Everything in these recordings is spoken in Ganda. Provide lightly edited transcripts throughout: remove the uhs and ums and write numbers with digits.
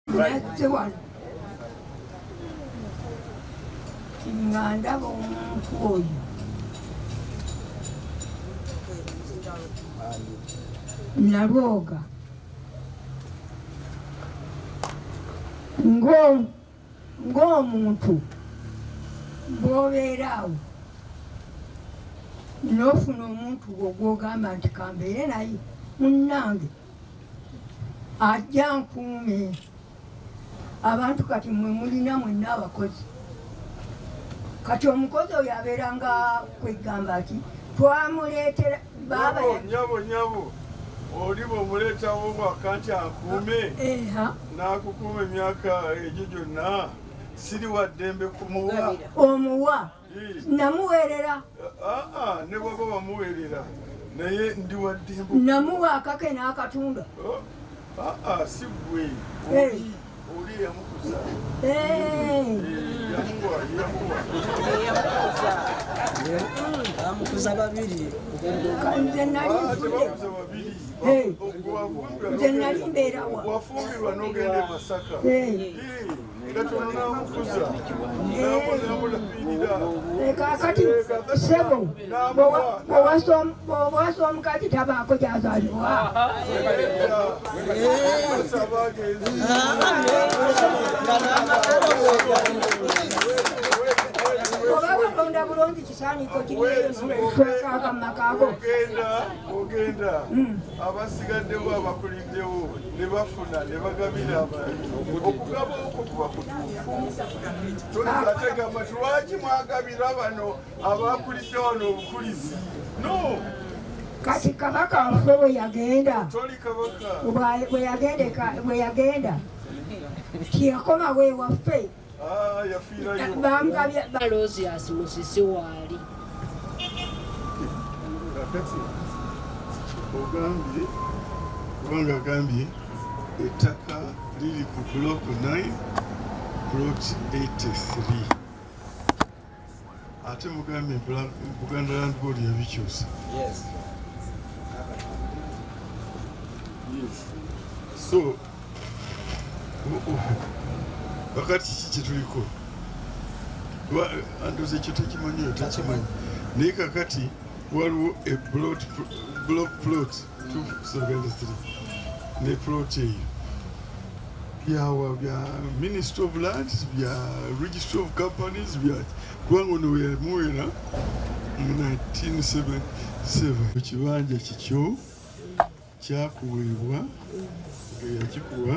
Nazze wano nga ndaba omuntu oyo nalwoga ng'omuntu bw'obeera awo n'ofuna omuntu gw'ogamba nti kambeere naye munnange ajja nkuume. Abantu kati mwe mulina mwenna abakozi, kati omukozi oyo abeeranga kwegamba ati twamuleetera baba nyabo oli bw'omuleetawo bwakanti akuume n'akukuuma emyaka egyo gyonna siri wa ddembe kumuwa omuwa namuweerera ne bwaba bamuweerera naye ndi wa ddembe namuwa akake n'akatunda si gwe oli yamukuza amukuza babiri nze nali mbeerawa wafumbirwa n'ogenda e Masaka nga tonamukuza namulabirira kakati sebo bw'owasa omukazi tabaako gyazaalibwa oba batonda bulungi kisaaniko kirikwekaka mu makaago ogenda abasigaddewo abakuliddewo ne bafuna ne bagabira abantu okugaba okwo kuba kutuufu tolizategamba ti lwaki mwagabira bano abakulidde wano obukulizi no kati kabaka waffe bwe yagenda toli kabaka bwe yagenda tiyakomawo ewaffe yafiirayo Rosias musisi waali ogambye kubanga agambye ettaka liri ku block 9 plot 83 ate mugambye Buganda Land Board yabikyusa. Yes. So wakati kiki kyetuliko andoze ekyo tekimanyiyo tekimanyi naye kakati waliwo block plot 273 ne plot eyo byawa bya Ministry of Lands bya Registry of Companies bya kubanga ono weyamuwera mu 1977 ekibanja kikyo kyakuweebwa nga yakikuwa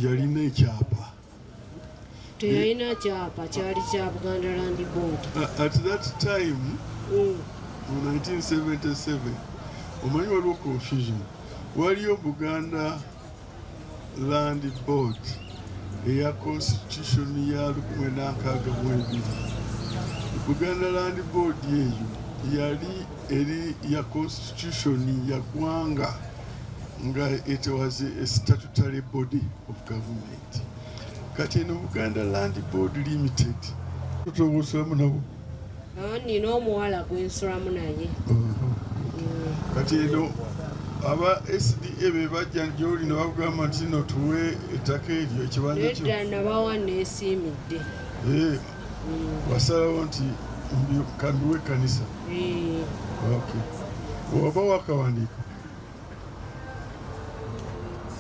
yalina ekyapa teyalina kyapa kyali kya Buganda Land Board at that time mu 1977 omanyi waliwo confusion waliyo Buganda Land Board eya constitution ya 1962 Buganda Land Board eyo yali eri ya constitution ya gwanga nga it was a statutory body of government. Kati eno Buganda Land Board Limited tutobosolamu nabo nina omuwala gwensolamu naye kati eno aba SDA be bajja gyoli ne bagamba nti no tuwe ettaka eryo ekibanja kyo nedda nabawa neesiimidde wasalawo nti kambiwe ekkanisa oba wakawandiiko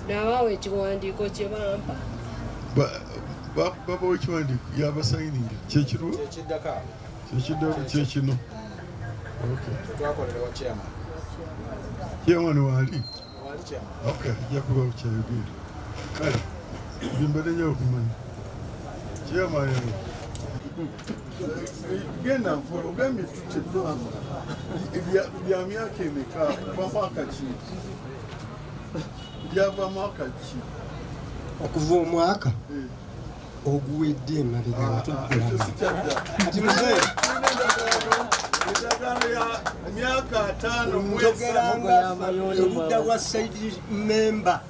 nabawa ekiwandiiko kye bampa babawa ekiwandiiko yabasayininga kyekirwa kyekino chairman waali ajja kuba kyayogera kale bimbadde nyo okumanya chairman genda mpola ogambye tuteddwa bya myaka emeka kuva mwaka ki byava mwaka ki okuva omwaka oguwedde emabega watugula myaka 5 njogeranga oludda lwa saidi memba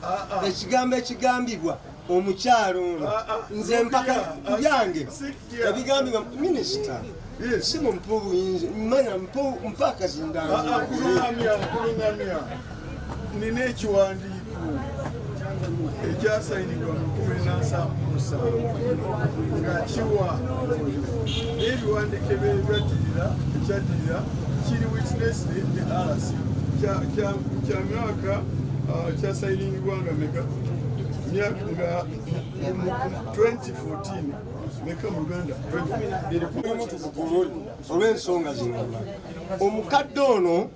ekigambo ekigambibwa omukyalo ono nze mpaka byange ebigambibwa minisita si mumpa obuyinza mmanya mpaka zindanga nina ekiwandiiko ekyasayinibwa mu 1977 nga kiwa n'ebiwandiike by'ebyaddirira ekyaddirira kiri witness ne RC kya myaka kyasayinibwa nga meka myaka nga 2014 meka mu Uganda olw'ensonga zino. Omukadde ono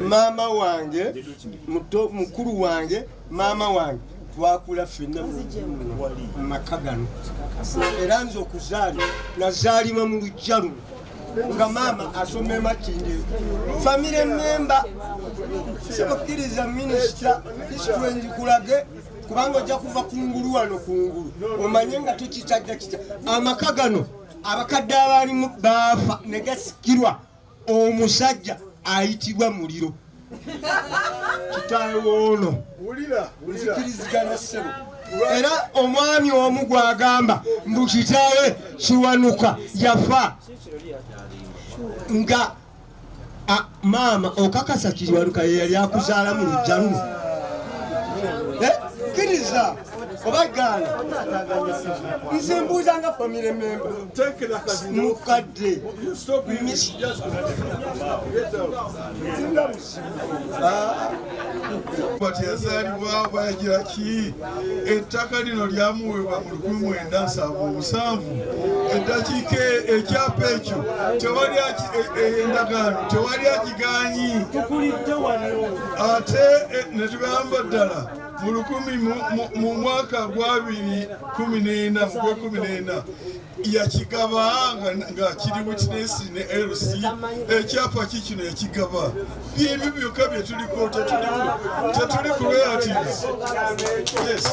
maama wange mukulu wange maama wange twakula ffenna mu maka gano era nze okuzaalibwa nazaalibwa mu luggya luno nga maama asoma Makindye famire memba sikukkiriza minisita history njikulage kubanga ojja kuva kungulu wano kungulu omanye nga tukitajja kitya amaka gano abakadde abaalimu baafa ne gasikirwa omusajja ayitibwa Muliro kitaawe ono nzikirizigana ssebo era omwami omu gwagamba mbu kitaawe Kiwanuka yafa nga maama okakasa Kiwanuka ye yali akuzaala mu luggya luno kkiriza oba gaana nze mbuuza nga famire memba mukadde bati yazaalibwa bayagira ki ettaka lino lyamuweebwa mu 1977 eddakiika ekyapa ekyo tewali endagaano tewali akigaanyi ate ne tugamba ddala mu mwaka gwa 2014 yakigaba nga kiri witness ne LC ekyapa kikino yakigaba byebyo byokka bye tuliko tetuli ku royalties. Yes.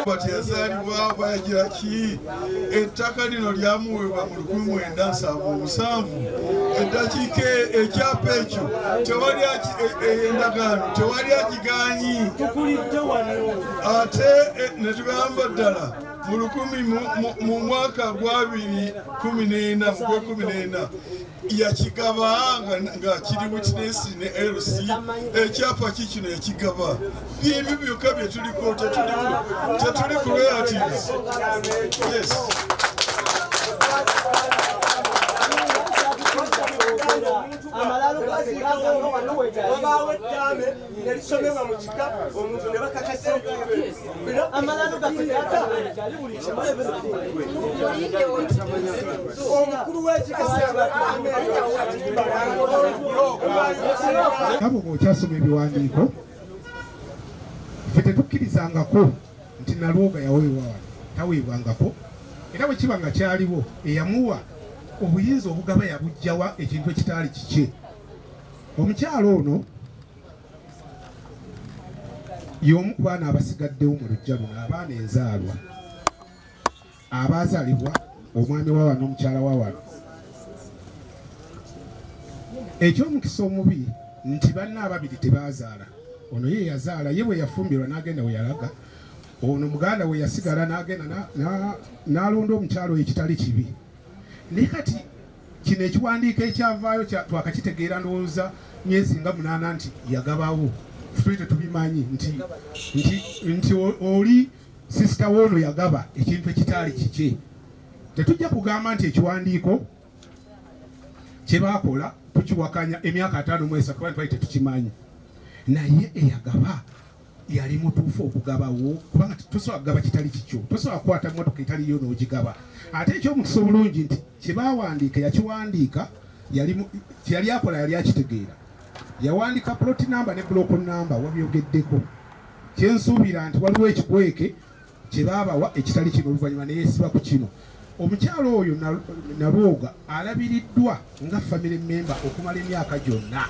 Bati yazaalibwa bayagira ki ettaka lino lyamuweebwa mu 1977 eddakiika ekyapa ekyo tewali endagaano tewali akigaanyi ate ne tugamba ddala mu mwaka gwa 2014 yakigaba nga kiri witness ne LC ekyapa kikino yakigaba byebyo byokka bye tuliko tetuli ku royalties. Yes. Abo bw'okyasoma ebiwandiiko ffe tetukkirizangako nti Nalwoga yaweebwa wano taweebwangako era bwe kiba nga kyaliwo eyamuwa obuyinza obugaba yabujjawa ekintu ekitaali kikye. Omukyalo ono y'omu ku baana abasigaddewo mu luggya luno abaana enzaalwa abaazaalibwa omwami wa wano n'omukyala wa wano. Ekyomukisa omubi nti banna ababiri tebaazaala. Ono ye yazaala ye bwe yafumbirwa n'agenda we yalaga, ono muganda we yasigala n'agenda n'alonda omukyalo ekitali kibi. Naye kati kino ekiwandiiko ekyavaayo twakakitegeera ndowooza myezi nga 8 nti yagabawo ffe tetubimanyi nti oli sisita w'ono yagaba ekintu ekitaali kikye. Tetujja kugamba nti ekiwandiiko kye baakola tukiwakanya emyaka 5 mu 3 kubanga twali tetukimanyi, naye eyagaba yali mutuufu okugabawo kubanga tosobola kugaba kitali kikyo, tosobola kukwata mmotoka etaliyo n'ogigaba. Ate ekyomukisa obulungi nti kye baawandiika yakiwandiika yali akola yali akitegeera, yawandiika plot number ne block number wabyogeddeko. Kyensuubira nti waliwo ekikweke kye baabawa ekitali kino oluvannyuma ne yeesiba ku kino. Omukyalo oyo Nalwoga alabiriddwa nga family member okumala emyaka gyonna,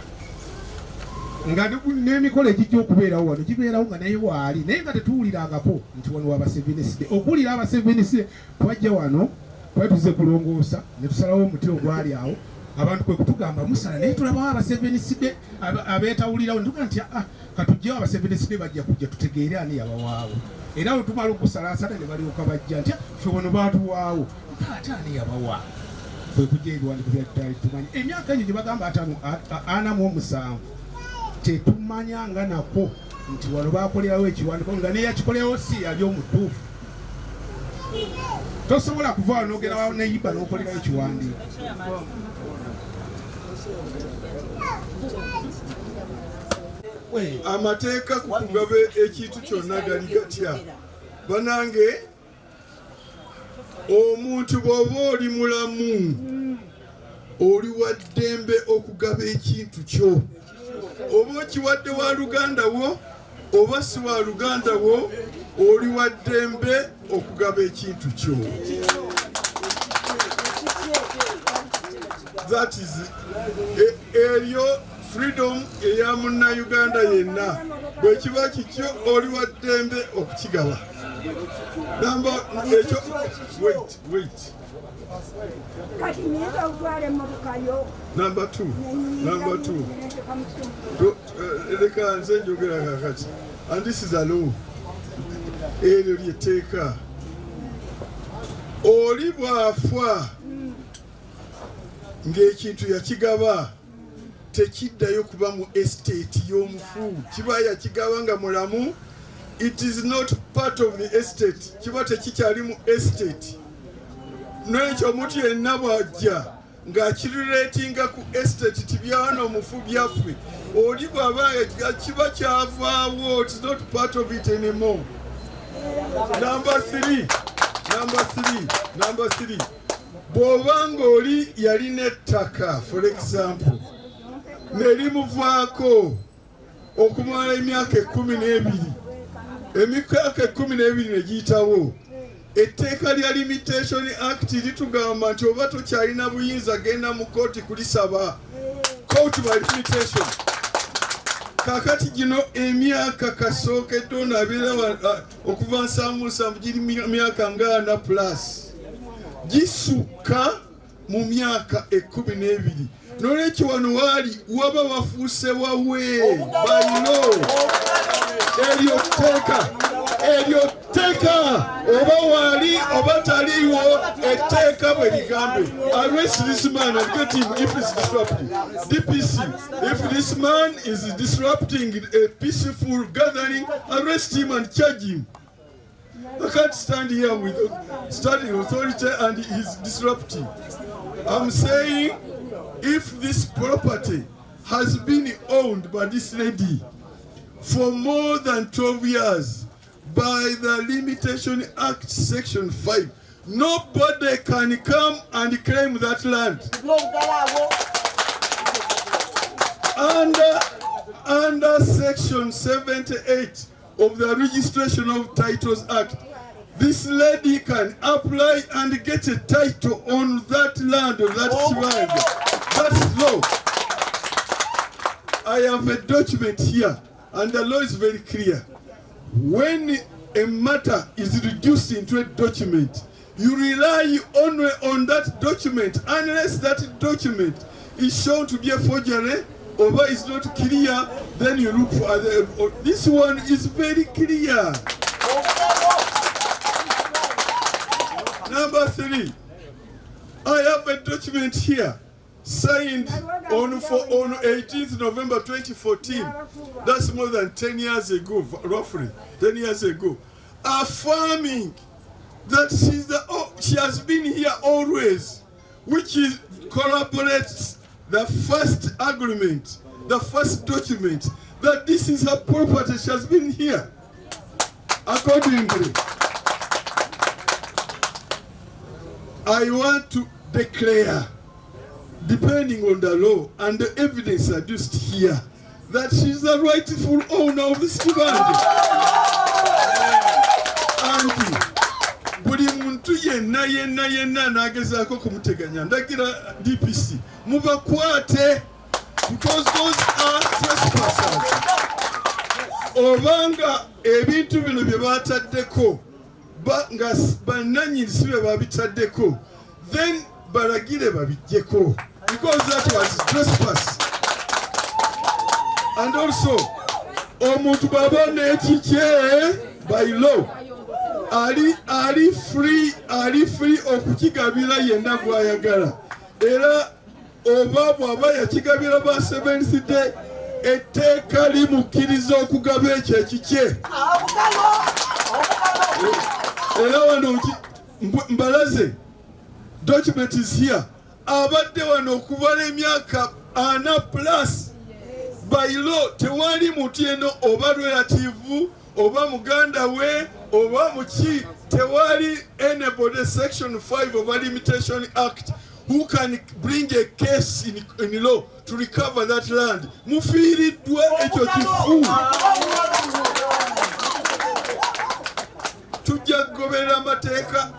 nga n'emikolo egijja okubeerawo wano gibeerawo nga naye waali, naye nga tetuwulirangako nti wano waba Seveniside. Okuwulira aba Seveniside twajja wano twali tuzze kulongoosa ne tusalawo omuti ogwali awo abantu kwe kutugamba musala naye tulabawo abaseveniside abeetawulirawo ntuga nti katugyewo abaseveniside bajja kujja tutegeere ani yabawaawo era we tumala okusalasala ne balyoka bajja nti ffe wano baatuwaawo ate ani yabawa kwe kujja ebiwandiiko byatali tumanyi emyaka egyo gye bagamba 47 tetumanyanga nako nti wano bakolerawo ekiwandiiko nga neyakikolerawo si yali omutuufu tosobola kuva wano n'ogenda neyiba n'okolerawo ekiwandiiko amateeka ku kugaba ekintu kyonna gali gatya banange omuntu bw'oba oli mulamu oli wa ddembe okugaba ekintu kyo oba okiwadde wa luganda wo oba si wa luganda wo oli wa ddembe okugaba ekintu kyo. That is eryo freedom eya munnayuganda yenna bwe kiba kikyo oli wa ddembe okukigaba. Number two. Leka nze njogera kakati. And this is a law. Eryo lyeteeka. Oli bw'afa ng'ekintu yakigaba tekiddayo kuba mu estate y'omufu kiba yakigaba nga mulamu. It is not part of the estate. Kiba tekikyali mu estate. N'ekyo omuntu yenna bw'ajja ng'akirireetinga ku estate tibyawano omufu byaffe oli bw'aba kiba kyavaawo. It is not part of it anymore. Number three. Bw'oba ng'oli yalina ettaka for example ne limuvaako okumala emyaka 12 emyaka 12 ne giyitawo etteeka lya limitation act litugamba nti oba tokyalina buyinza genda mu kooti kulisaba court by limitation. Kakati gino emyaka kasookedde ono abeera okuva 7 giri myaka nga 4 plus gisukka mu myaka 12. N'olwekyo wano waali waba wafuuse wawe bayino eryo tteeka oba waali oba taliiwo etteeka bwe ligambe. Arrest this man and get him if he's disrupting. DPC, if this man is disrupting a peaceful gathering, arrest him and charge him. I can't stand here with standing authority and he's disrupting. I'm saying if this property has been owned by this lady for more than 12 years by the Limitation Act Section 5, nobody can come and claim that land. Under Section 78 of the Registration of Titles Act, this lady can apply and get a title on that land or that land. That's law. I have a document here, and the law is very clear. When a matter is reduced into a document, you rely only on that document unless that document is shown to be a forgery or is not clear, then you look for other. This one is very clear. Number 3, I have a document here signed on 18th November 2014. That's more than 10 years ago, roughly 10 years ago. Affirming that she has been here always, which corroborates the first agreement, the first document, that this is her property. She has been here. Accordingly, I want to declare, depending on the law and the evidence adduced here, that she is the rightful owner of this land. And buli muntu yenna nagezaako kumuteganya ndagira DPC mubakwate, because those are trespassers. Obanga ebintu bino bye bataddeko nga bannannyini si bye babitaddeko, then balagire babijjeko. because that was trespass. And also, omuntu baba n'ekikye by law ali free okukigabira yenna gw'ayagala. Era oba bw'aba yakigabira ba Seventh Day, etteeka limukkiriza okugaba ekyo ekikye. Era wano mbalaze, document is here. Abadde wano okuvala emyaka 4+ by law tewali muntu eno oba relative oba muganda we oba muki, tewali anybody section 5 of a Limitation Act who can bring a case in law to recover that land. Mufiiriddwa ekyo kifu. Tujja kugoberera amateeka.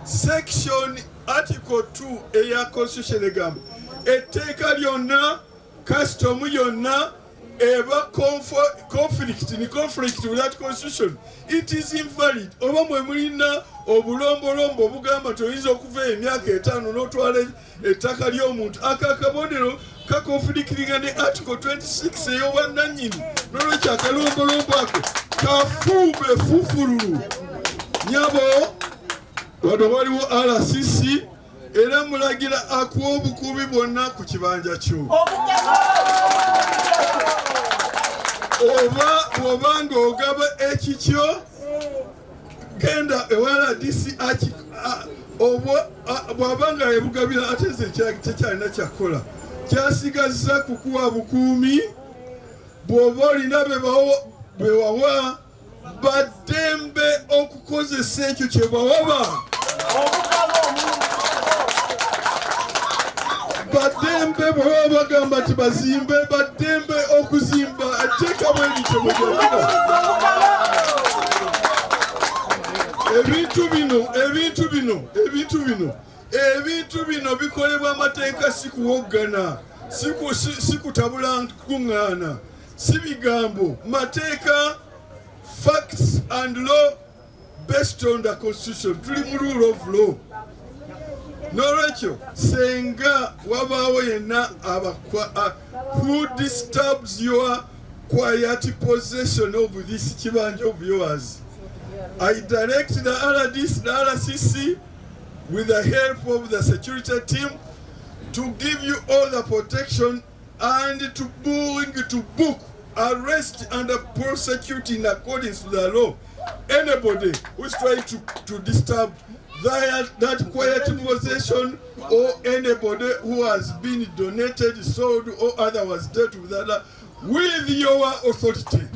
Section Article 2 eya Constitution egamba etteeka lyonna, custom yonna eba conflict with that Constitution, it is invalid. Oba mwe mulina obulombolombo obugamba toyinza okuva emyaka 5 n'otwala ettaka ly'omuntu, akakabonero kakonflictinga ne Article 26 ey'obwannannyini, n'olwekyo akalombolombo ako kafuube fufululu. Nyabo wano waliwo RCC era mulagira akuwa obukuumi bwonna ku kibanja kyo. Oba ng'ogaba ekikyo genda ewala DC bw'aba nga ebugabira ate nze tekyalina kyakola, kyasigazza kukuwa bukuumi. Bw'oba olina bewawa baddembe okukozesa ekyo kye bawaba. Baddembe bwe baba bagamba nti bazimbe, baddembe okuzimba. Etteeka bwe lityo bwe lyagira. Ebintu bino bikolebwa amateeka, si kuwoggana, si kutabula kuŋŋaana, si bigambo. Mateeka, facts and law based on the Constitution. Tuli mu rule of law. N'olwekyo senga wabaawo yenna who disturbs your quiet possession of this kibanja of yours, I direct the RCC with the help of the security team to give you all the protection and to book, arrest and prosecute in accordance with the law anybody who is trying to disturb that quiet possession, or anybody who has been donated, sold, or otherwise dealt with that with your authority.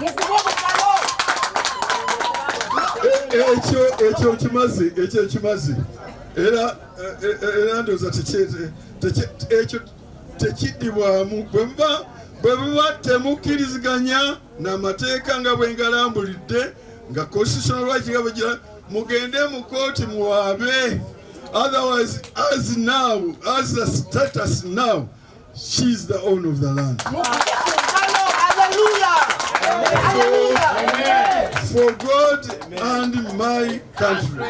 Ekyo kimazi era ndowooza ekyo tekiddibwamu. Bwe muba temukkiriziganya n'amateeka nga bwe ngalambulidde, nga constitutional right nga bwe gira, mugende mu kooti muwaabe. Otherwise, as the status now, she's the owner of the land. For God and my country.